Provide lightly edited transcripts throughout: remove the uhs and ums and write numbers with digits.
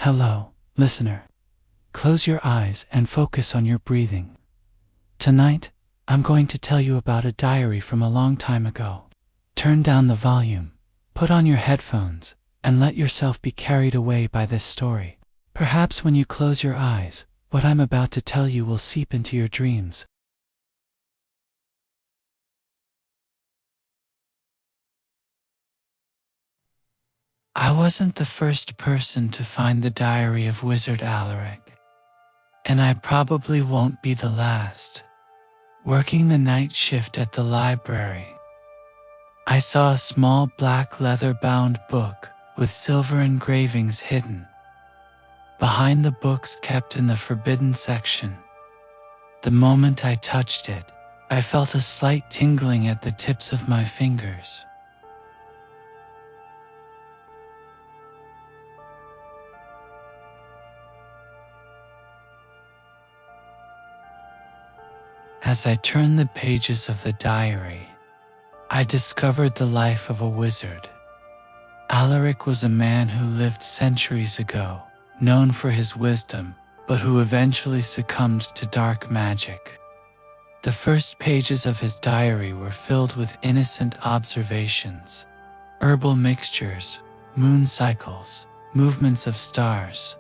Hello, listener. Close your eyes and focus on your breathing. Tonight, I'm going to tell you about a diary from a long time ago. Turn down the volume, put on your headphones, and let yourself be carried away by this story. Perhaps when you close your eyes, what I'm about to tell you will seep into your dreams. I wasn't the first person to find the diary of Wizard Alaric, and I probably won't be the last. Working the night shift at the library, I saw a small black leather-bound book with silver engravings hidden behind the books kept in the forbidden section. The moment I touched it, I felt a slight tingling at the tips of my fingers. As I turned the pages of the diary, I discovered the life of a wizard. Alaric was a man who lived centuries ago, known for his wisdom, but who eventually succumbed to dark magic. The first pages of his diary were filled with innocent observations, herbal mixtures, moon cycles, movements of stars.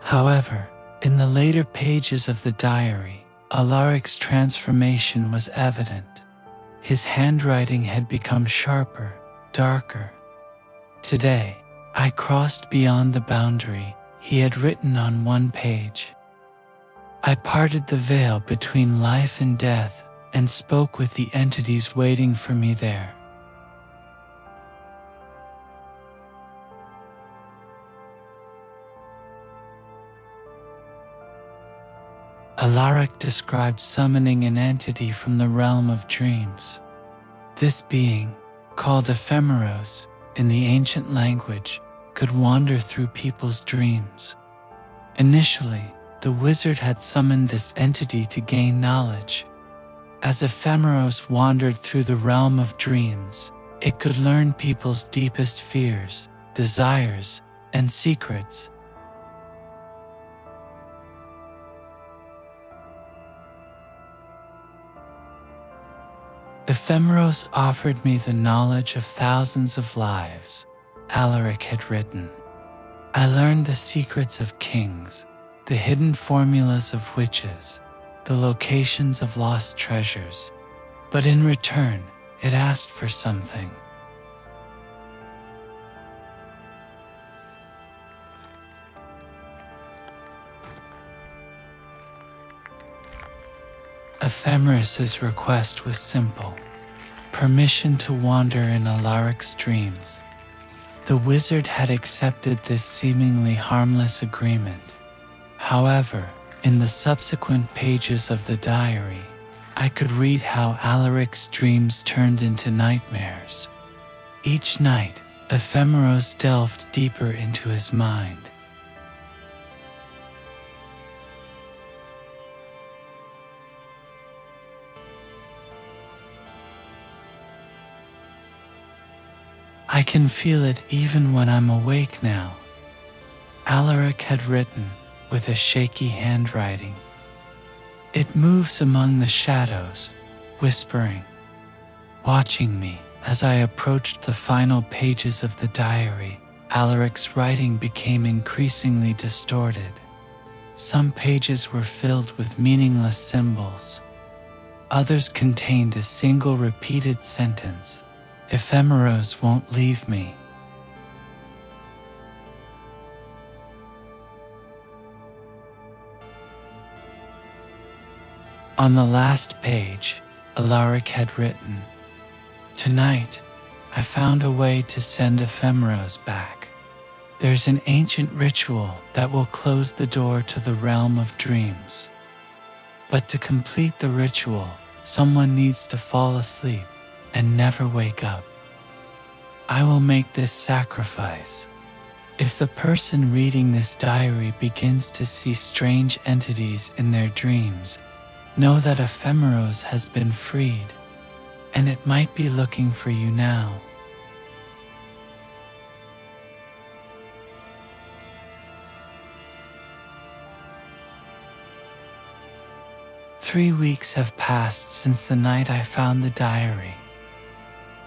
However, in the later pages of the diary, Alaric's transformation was evident. His handwriting had become sharper, darker. Today, I crossed beyond the boundary he had written on one page. I parted the veil between life and death and spoke with the entities waiting for me there. Alaric described summoning an entity from the realm of dreams. This being, called Ephemeros in the ancient language, could wander through people's dreams. Initially, the wizard had summoned this entity to gain knowledge. As Ephemeros wandered through the realm of dreams, it could learn people's deepest fears, desires, and secrets. Ephemeros offered me the knowledge of thousands of lives, Alaric had written. I learned the secrets of kings, the hidden formulas of witches, the locations of lost treasures, but in return, it asked for something. Ephemeros's request was simple: permission to wander in Alaric's dreams. The wizard had accepted this seemingly harmless agreement. However, in the subsequent pages of the diary, I could read how Alaric's dreams turned into nightmares. Each night, Ephemeros delved deeper into his mind. I can feel it even when I'm awake now, Alaric had written with a shaky handwriting. It moves among the shadows, whispering, watching me. As I approached the final pages of the diary, Alaric's writing became increasingly distorted. Some pages were filled with meaningless symbols. Others contained a single repeated sentence: Ephemeros won't leave me. On the last page, Alaric had written, "Tonight, I found a way to send Ephemeros back. There's an ancient ritual that will close the door to the realm of dreams. But to complete the ritual, someone needs to fall asleep and never wake up. I will make this sacrifice. If the person reading this diary begins to see strange entities in their dreams, know that Ephemeros has been freed, and it might be looking for you now. "3 weeks have passed since the night I found the diary.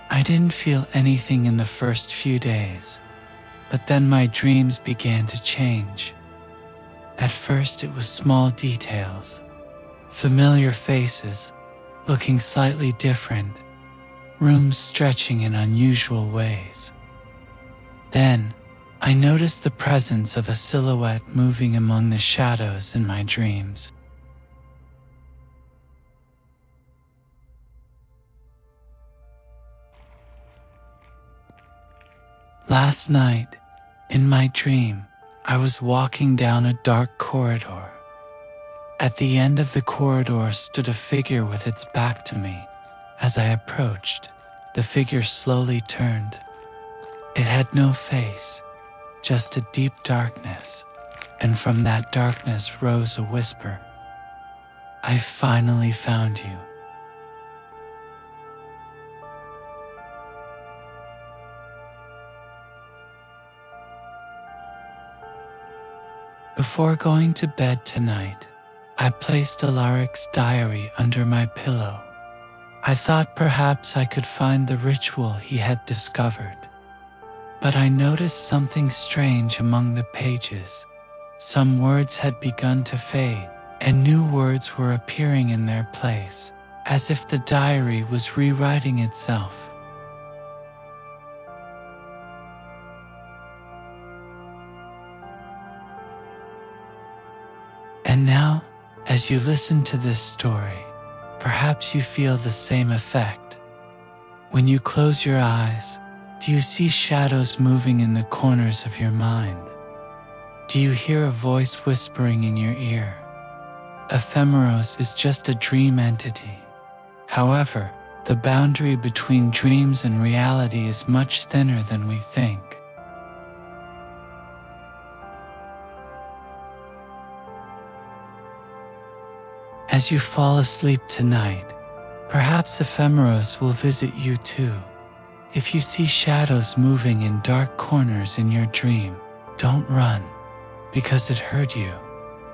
I didn't feel anything in the first few days, but then my dreams began to change. At first it was small details, familiar faces, looking slightly different, rooms stretching in unusual ways. Then, I noticed the presence of a silhouette moving among the shadows in my dreams. Last night, in my dream, I was walking down a dark corridor. At the end of the corridor stood a figure with its back to me. As I approached, the figure slowly turned. It had no face, just a deep darkness, and from that darkness rose a whisper. "I finally found you." Before going to bed tonight, I placed Alaric's diary under my pillow. I thought perhaps I could find the ritual he had discovered. But I noticed something strange among the pages. Some words had begun to fade, and new words were appearing in their place, as if the diary was rewriting itself. And now, as you listen to this story, perhaps you feel the same effect. When you close your eyes, do you see shadows moving in the corners of your mind? Do you hear a voice whispering in your ear? Ephemeros is just a dream entity. However, the boundary between dreams and reality is much thinner than we think. As you fall asleep tonight, perhaps Ephemeros will visit you too. If you see shadows moving in dark corners in your dream, don't run, because it heard you.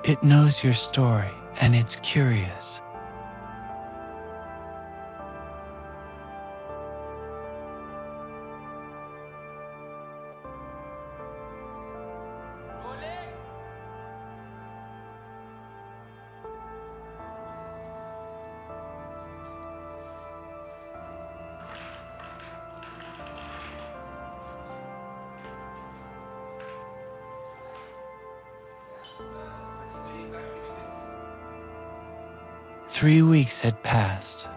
It knows your story, and it's curious. "3 weeks had passed.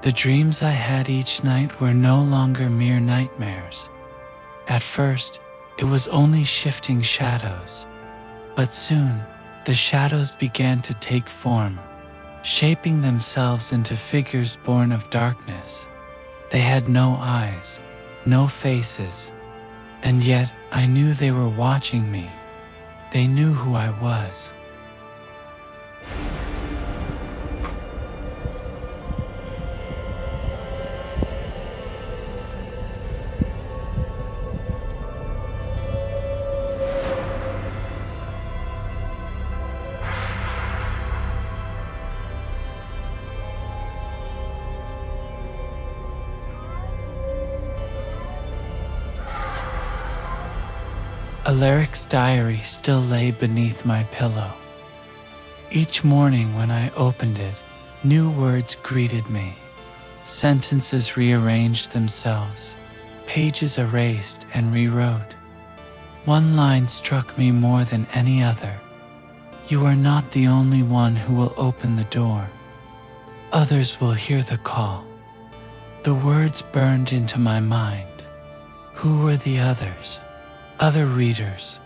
The dreams I had each night were no longer mere nightmares. At first, it was only shifting shadows. But soon, the shadows began to take form, shaping themselves into figures born of darkness. They had no eyes, no faces, and yet I knew they were watching me. They knew who I was. Alaric's diary still lay beneath my pillow. Each morning when I opened it, new words greeted me. Sentences rearranged themselves, pages erased and rewrote. One line struck me more than any other. "You are not the only one who will open the door. Others will hear the call." The words burned into my mind. Who were the others? Other readers,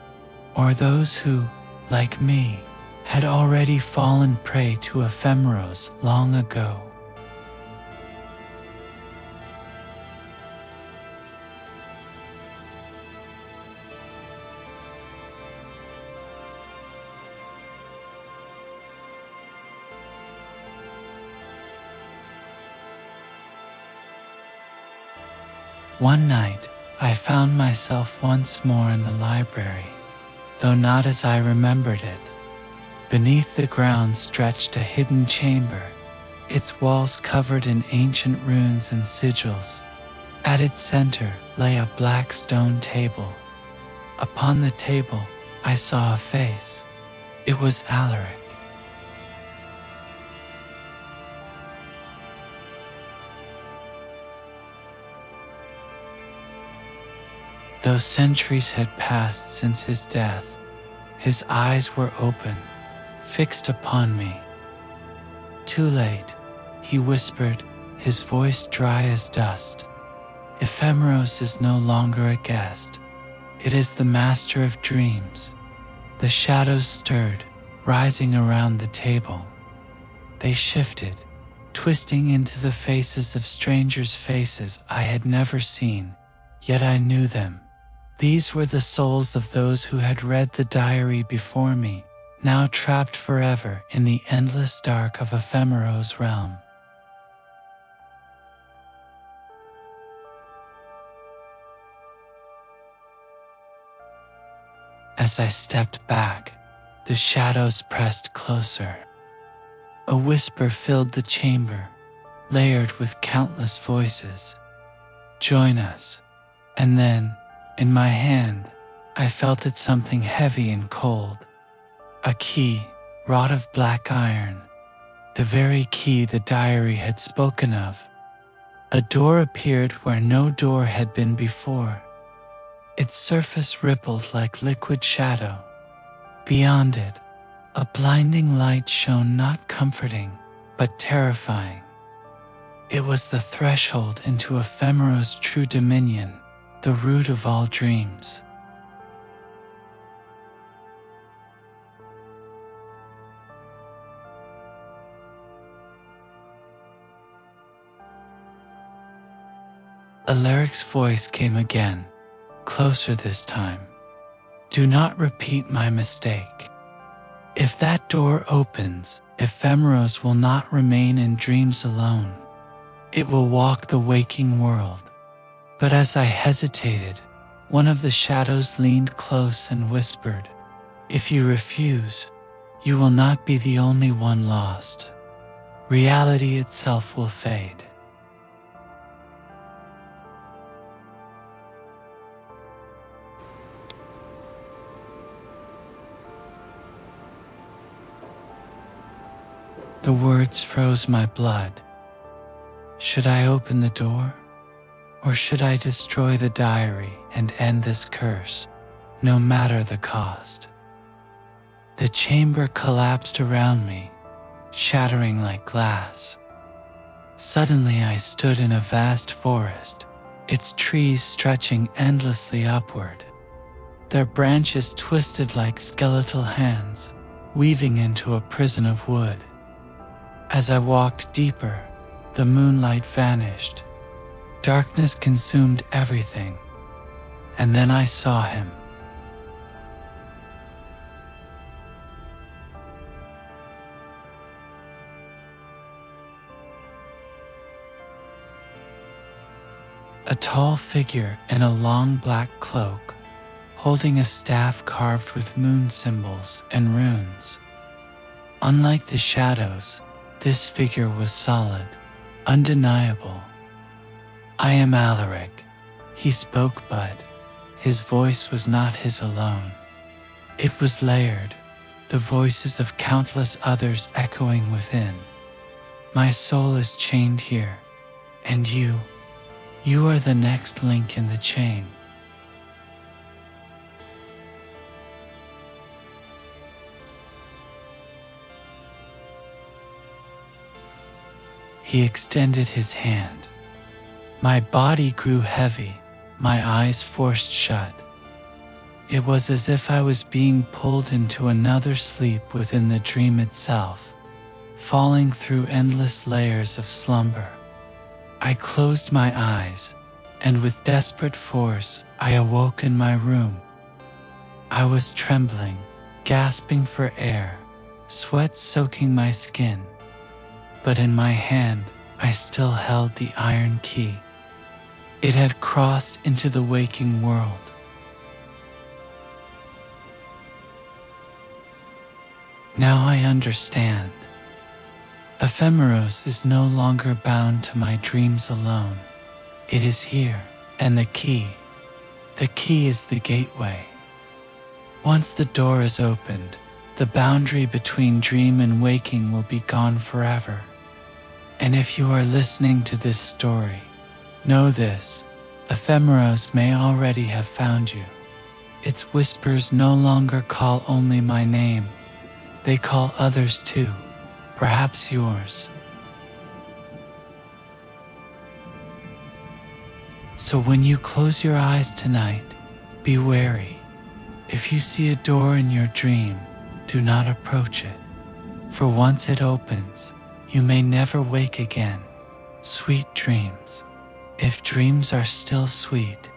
or those who, like me, had already fallen prey to Ephemeros long ago? One night, I found myself once more in the library, though not as I remembered it. Beneath the ground stretched a hidden chamber, its walls covered in ancient runes and sigils. At its center lay a black stone table. Upon the table, I saw a face. It was Alaric. Though centuries had passed since his death, his eyes were open, fixed upon me. "Too late," he whispered, his voice dry as dust. "Ephemeros is no longer a guest. It is the master of dreams." The shadows stirred, rising around the table. They shifted, twisting into the faces of strangers' faces I had never seen, yet I knew them. These were the souls of those who had read the diary before me, now trapped forever in the endless dark of Ephemeros' realm. As I stepped back, the shadows pressed closer. A whisper filled the chamber, layered with countless voices. "Join us." And then, in my hand, I felt it something heavy and cold. A key, wrought of black iron. The very key the diary had spoken of. A door appeared where no door had been before. Its surface rippled like liquid shadow. Beyond it, a blinding light shone, not comforting, but terrifying. It was the threshold into Ephemeros' true dominion, the root of all dreams. Alaric's voice came again, closer this time. "Do not repeat my mistake. If that door opens, Ephemeros will not remain in dreams alone. It will walk the waking world." But as I hesitated, one of the shadows leaned close and whispered, "If you refuse, you will not be the only one lost. Reality itself will fade." The words froze my blood. Should I open the door? Or should I destroy the diary and end this curse, no matter the cost? The chamber collapsed around me, shattering like glass. Suddenly I stood in a vast forest, its trees stretching endlessly upward. Their branches twisted like skeletal hands, weaving into a prison of wood. As I walked deeper, the moonlight vanished. Darkness consumed everything. And then I saw him. A tall figure in a long black cloak, holding a staff carved with moon symbols and runes. Unlike the shadows, this figure was solid, undeniable. "I am Alaric," he spoke, but his voice was not his alone. It was layered, the voices of countless others echoing within. "My soul is chained here, and you are the next link in the chain." He extended his hand. My body grew heavy, my eyes forced shut. It was as if I was being pulled into another sleep within the dream itself, falling through endless layers of slumber. I closed my eyes, and with desperate force, I awoke in my room. I was trembling, gasping for air, sweat soaking my skin. But in my hand, I still held the iron key. It had crossed into the waking world. Now I understand. Ephemeros is no longer bound to my dreams alone. It is here, and the key is the gateway. Once the door is opened, the boundary between dream and waking will be gone forever. And if you are listening to this story, know this: Ephemeros may already have found you. Its whispers no longer call only my name. They call others too, perhaps yours. So when you close your eyes tonight, be wary. If you see a door in your dream, do not approach it. For once it opens, you may never wake again. Sweet dreams. If dreams are still sweet,